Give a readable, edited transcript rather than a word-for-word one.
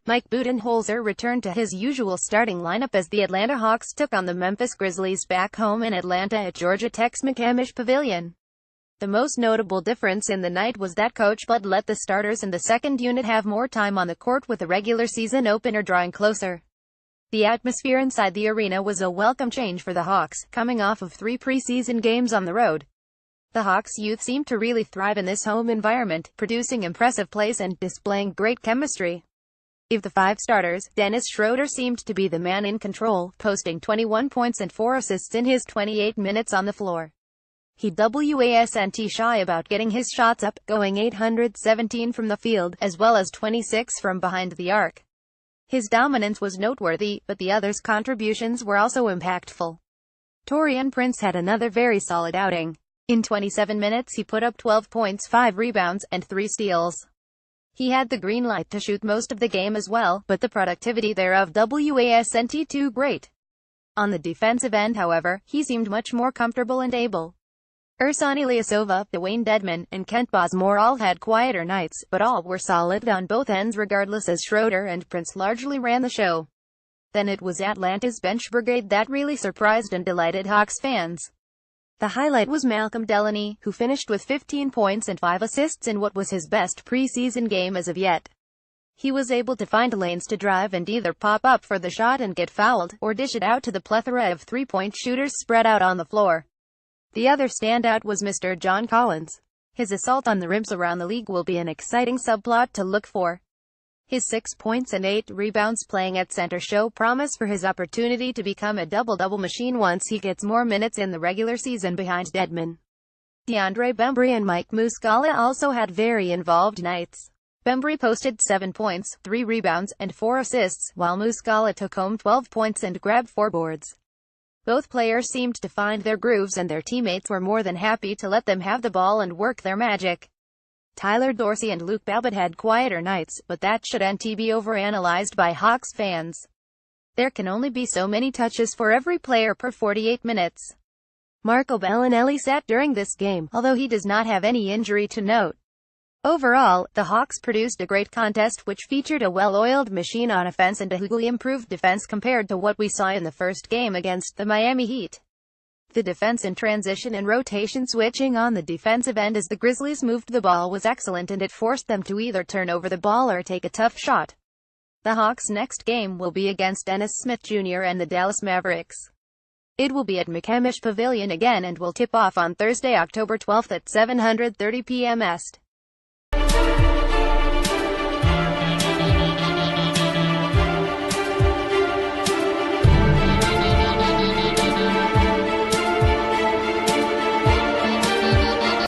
Mike Budenholzer returned to his usual starting lineup as the Atlanta Hawks took on the Memphis Grizzlies back home in Atlanta at Georgia Tech's McCamish Pavilion. The most notable difference in the night was that Coach Bud let the starters in the second unit have more time on the court, with the regular season opener drawing closer. The atmosphere inside the arena was a welcome change for the Hawks, coming off of 3 preseason games on the road. The Hawks youth seemed to really thrive in this home environment, producing impressive plays and displaying great chemistry. Of the 5 starters, Dennis Schroeder seemed to be the man in control, posting 21 points and 4 assists in his 28 minutes on the floor. He wasn't shy about getting his shots up, going 817 from the field, as well as 26 from behind the arc. His dominance was noteworthy, but the others' contributions were also impactful. Taurean Prince had another very solid outing. In 27 minutes he put up 12 points, 5 rebounds, and 3 steals. He had the green light to shoot most of the game as well, but the productivity thereof wasn't too great. On the defensive end, however, he seemed much more comfortable and able. Ersan Ilyasova, Dwayne Dedmon, and Kent Bazemore all had quieter nights, but all were solid on both ends regardless, as Schroeder and Prince largely ran the show. Then it was Atlanta's bench brigade that really surprised and delighted Hawks fans. The highlight was Malcolm Delaney, who finished with 15 points and 5 assists in what was his best preseason game as of yet. He was able to find lanes to drive and either pop up for the shot and get fouled, or dish it out to the plethora of three-point shooters spread out on the floor. The other standout was Mr. John Collins. His assault on the rims around the league will be an exciting subplot to look for. His 6 points and 8 rebounds playing at center show promise for his opportunity to become a double-double machine once he gets more minutes in the regular season behind Dedmon. DeAndre Bembry and Mike Muscala also had very involved nights. Bembry posted 7 points, 3 rebounds, and 4 assists, while Muscala took home 12 points and grabbed 4 boards. Both players seemed to find their grooves, and their teammates were more than happy to let them have the ball and work their magic. Tyler Dorsey and Luke Babbitt had quieter nights, but that shouldn't be overanalyzed by Hawks fans. There can only be so many touches for every player per 48 minutes. Marco Bellinelli sat during this game, although he does not have any injury to note. Overall, the Hawks produced a great contest which featured a well-oiled machine on offense and a hugely improved defense compared to what we saw in the first game against the Miami Heat. The defense in transition and rotation switching on the defensive end as the Grizzlies moved the ball was excellent, and it forced them to either turn over the ball or take a tough shot. The Hawks' next game will be against Dennis Smith Jr. and the Dallas Mavericks. It will be at McCamish Pavilion again and will tip off on Thursday, October 12th at 7:30 p.m. Est.